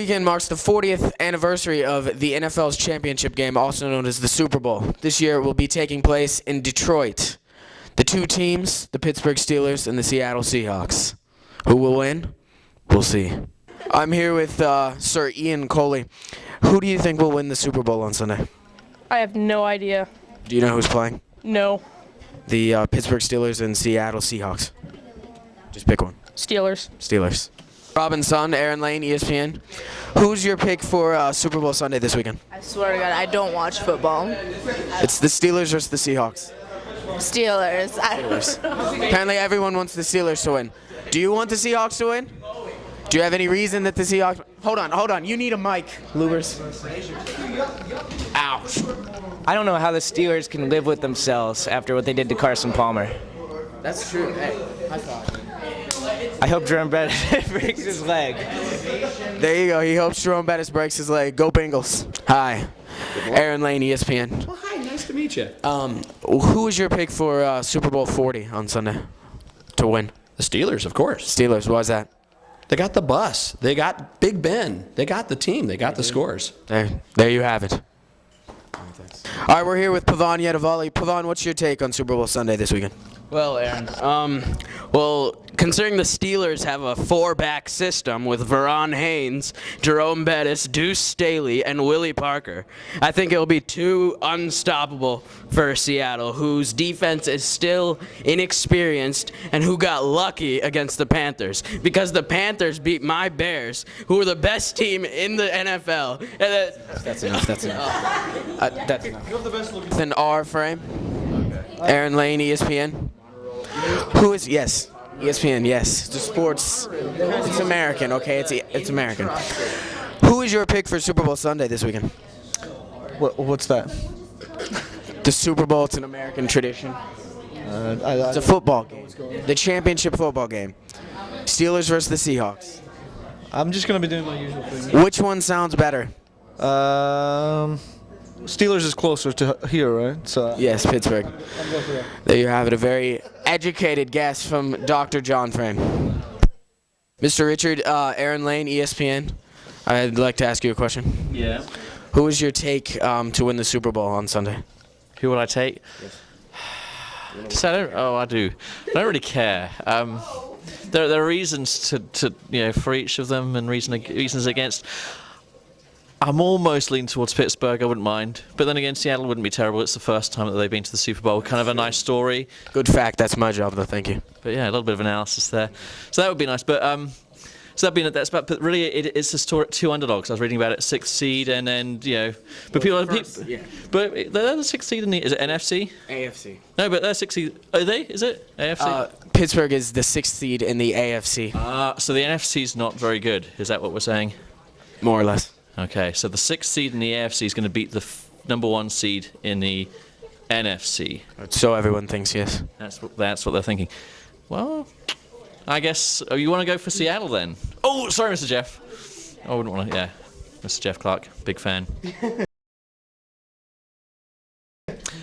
weekend marks the 40th anniversary of the NFL's championship game, also known as the Super Bowl. This year it will be taking place in Detroit. The two teams, the Pittsburgh Steelers and the Seattle Seahawks. Who will win? We'll see. I'm here with Sir Ian Coley. Who do you think will win the Super Bowl on Sunday? I have no idea. Do you know who's playing? No. The Pittsburgh Steelers and Seattle Seahawks. Just pick one. Steelers. Steelers. Robin's son, Aaron Lane, ESPN. Who's your pick for Super Bowl Sunday this weekend? I swear to God, I don't watch football. It's the Steelers versus the Seahawks. Steelers. Steelers. Apparently everyone wants the Steelers to win. Do you want the Seahawks to win? Do you have any reason that the Seahawks... Hold on. You need a mic, Lubers. Ouch. I don't know how the Steelers can live with themselves after what they did to Carson Palmer. That's true. Hey, high five. I hope Jerome Bettis breaks his leg. There you go. He hopes Jerome Bettis breaks his leg. Go Bengals. Hi. Aaron Lane, ESPN. Well, hi. Nice to meet you. Who is your pick for Super Bowl 40 on Sunday to win? The Steelers, of course. Steelers. Why is that? They got the bus. They got Big Ben. They got the team. They got the scores. There you have it. All right, we're here with Pavan Yedavali. Pavan, what's your take on Super Bowl Sunday this weekend? Well, Aaron, considering the Steelers have a four-back system with Verron Haynes, Jerome Bettis, Deuce Staley, and Willie Parker, I think it'll be too unstoppable for Seattle, whose defense is still inexperienced and who got lucky against the Panthers, because the Panthers beat my Bears, who are the best team in the NFL. That's enough. That's enough. With an R frame. Aaron Lane, ESPN. Who is ESPN? Yes, the sports. It's American, okay? It's American. Who is your pick for Super Bowl Sunday this weekend? What's that? The Super Bowl. It's an American tradition. It's a football game. The championship football game. Steelers versus the Seahawks. I'm just gonna be doing my usual thing. Which one sounds better? Steelers is closer to here, right? So Yes, Pittsburgh. I'm going for that. There you have it. A very educated guess from Dr. John Frame. Mr. Richard, Aaron Lane, ESPN. I'd like to ask you a question. Yeah. Who is your take to win the Super Bowl on Sunday? Who will I take? Yes. I do. I don't really care. There are reasons to for each of them and reasons against. I'm almost leaning towards Pittsburgh. I wouldn't mind, but then again, Seattle wouldn't be terrible. It's the first time that they've been to the Super Bowl. Kind of a nice story. Good fact. That's my job, though. Thank you. But yeah, a little bit of analysis there. So that would be nice. But that's about. But really, it's a story. Two underdogs. I was reading about it. 6th seed, and then but but they're the 6th seed in the. Is it NFC? AFC. No, but they're 6th seed. Are they? Is it AFC? Pittsburgh is the 6th seed in the AFC. So the NFC's not very good. Is that what we're saying? More or less. Okay, so the 6th seed in the AFC is going to beat the number 1 seed in the NFC. So everyone thinks, yes. That's what they're thinking. Well, I guess you want to go for Seattle then. Oh, sorry, Mr. Jeff. I wouldn't want to. Yeah, Mr. Jeff Clark, big fan.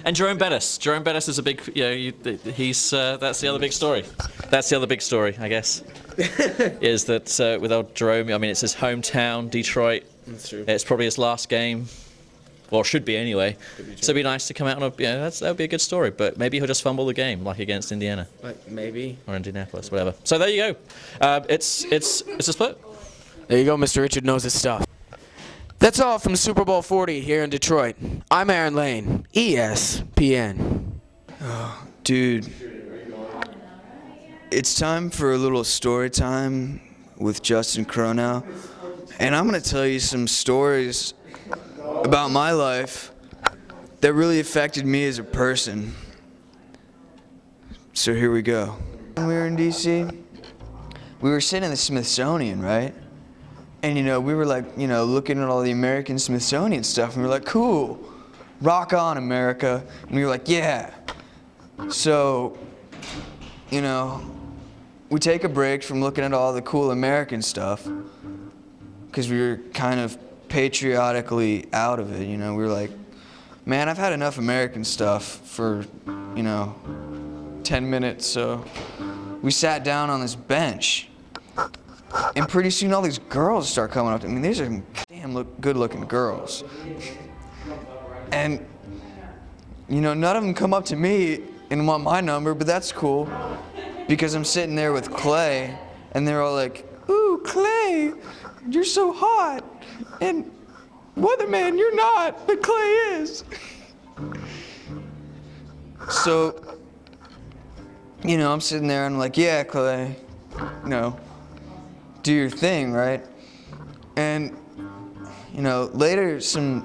And Jerome Bettis. Jerome Bettis is a big. He's that's the other big story. That's the other big story, I guess. Is that without Jerome? I mean, it's his hometown, Detroit. That's true. It's probably his last game, or should be anyway. So it'd be nice to come out on a. That would be a good story. But maybe he'll just fumble the game, like against Indiana. Maybe. Or Indianapolis, whatever. So there you go. It's a split. There you go. Mr. Richard knows his stuff. That's all from Super Bowl 40 here in Detroit. I'm Aaron Lane, ESPN. Oh, dude. It's time for a little story time with Justin Cronow. And I'm going to tell you some stories about my life that really affected me as a person. So here we go. When we were in D.C., we were sitting in the Smithsonian, right? And, we were like, looking at all the American Smithsonian stuff, and we were like, cool, rock on, America. And we were like, yeah. So, we take a break from looking at all the cool American stuff, because we were kind of patriotically out of it, We were like, man, I've had enough American stuff for, 10 minutes, so we sat down on this bench. And pretty soon all these girls start coming up to me. I mean, these are damn good-looking girls. And, you know, none of them come up to me and want my number, but that's cool. Because I'm sitting there with Clay, and they're all like, "Ooh, Clay, you're so hot." And, "Weatherman, you're not, but Clay is." So, you know, I'm sitting there and I'm like, "Yeah, Clay, you know, do your thing, right?" And, you know, later some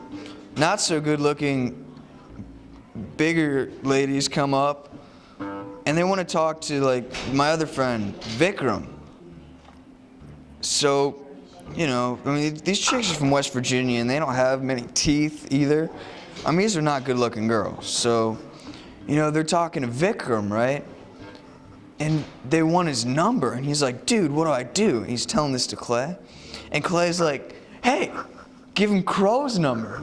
not so good looking bigger ladies come up and they want to talk to like my other friend, Vikram. So, you know, I mean, these chicks are from West Virginia and they don't have many teeth either. I mean, these are not good looking girls. So, you know, they're talking to Vikram, right? And they want his number, and he's like, "Dude, what do I do?" And he's telling this to Clay. And Clay's like, "Hey, give him Crow's number."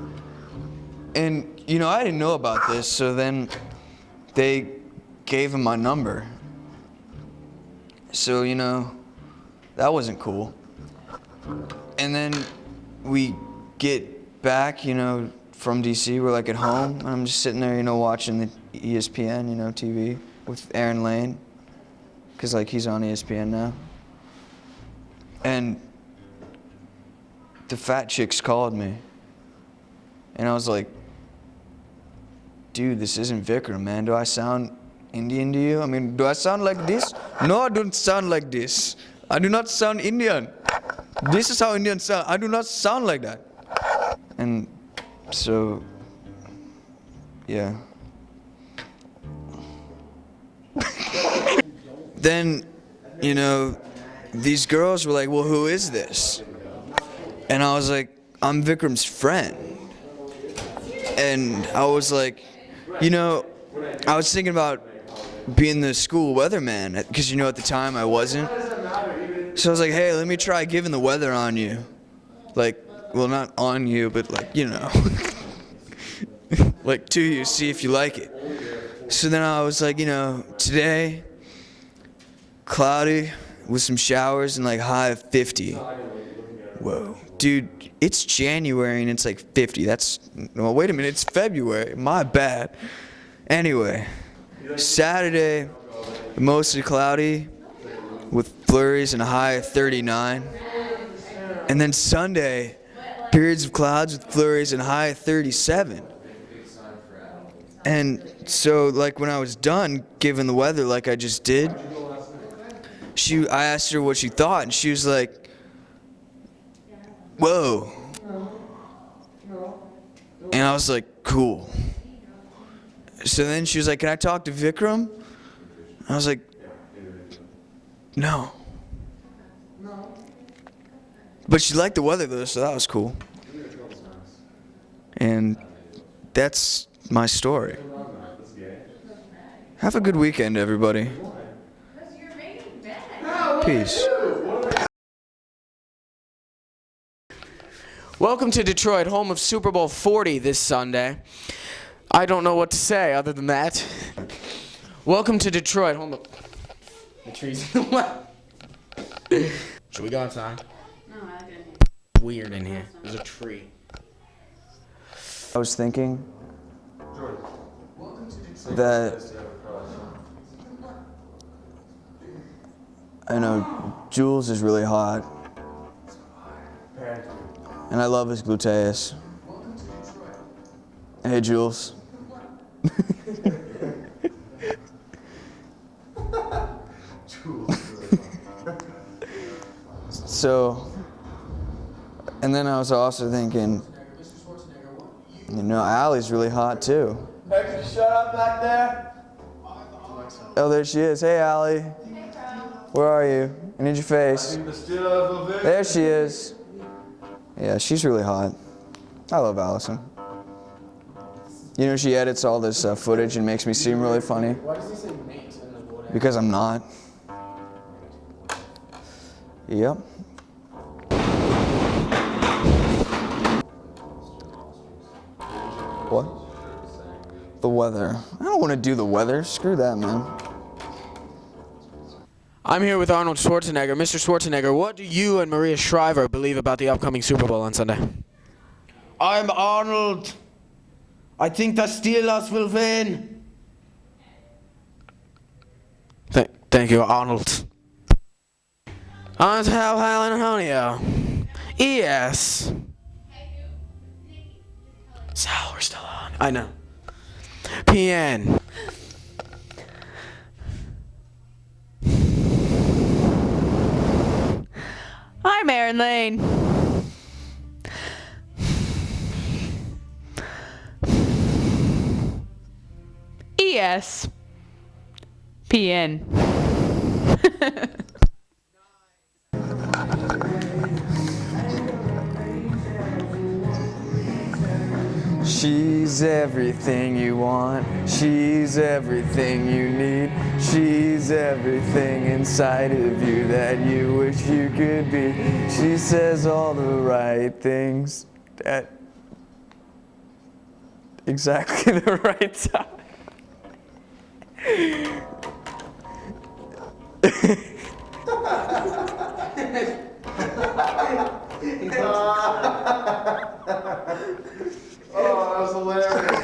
And, you know, I didn't know about this, so then they gave him my number. So, you know, that wasn't cool. And then we get back, you know, from DC, we're like at home, and I'm just sitting there, you know, watching the ESPN, you know, TV with Aaron Lane. Because, like, he's on ESPN now. And the fat chicks called me. And I was like, "Dude, this isn't Vikram, man. Do I sound Indian to you? I mean, do I sound like this?" "No, I don't sound like this. I do not sound Indian. This is how Indians sound. I do not sound like that." And so, yeah. Then, you know, these girls were like, "Well, who is this?" And I was like, "I'm Vikram's friend." And I was like, you know, I was thinking about being the school weatherman, because, you know, at the time I wasn't. So I was like, "Hey, let me try giving the weather on you." Like, well, not on you, but like, you know, like to you, see if you like it. So then I was like, you know, today, cloudy with some showers and like high of 50. Whoa, dude, it's January and it's like 50. That's, well, wait a minute, it's February. My bad. Anyway, Saturday, mostly cloudy with flurries and a high of 39. And then Sunday, periods of clouds with flurries and a high of 37. And so, like, when I was done giving the weather like I just did, I asked her what she thought, and she was like, "Whoa." And I was like, "Cool." So then she was like, "Can I talk to Vikram?" I was like, "No." But she liked the weather though, so that was cool. And that's my story. Have a good weekend, everybody. Peace. Welcome to Detroit, home of Super Bowl 40 this Sunday. I don't know what to say other than that. Welcome to Detroit, home of the trees in the way. Should we go outside? No, I like it. Weird in here. There's a tree. I was thinking that, I know Jules is really hot, and I love his gluteus. Hey, Jules. So, and then I was also thinking, you know, Allie's really hot too. Hey, could you shut up back there? Oh, there she is. Hey, Allie. Where are you? I need your face. There she is. Yeah, she's really hot. I love Allison. You know, she edits all this footage and makes me seem really funny. Why does he say mate in the water? Because I'm not. Yep. What? The weather. I don't want to do the weather. Screw that, man. I'm here with Arnold Schwarzenegger. Mr. Schwarzenegger, what do you and Maria Shriver believe about the upcoming Super Bowl on Sunday? I'm Arnold. I think the Steelers will win. Thank you, Arnold. On to Hal Antonio. ES. Sal, we're still on. I know. PN. I'm Aaron Lane. ES. PN. She's everything you want. She's everything you need. She's everything inside of you that you wish you could be. She says all the right things at exactly the right time. Oh, that was hilarious.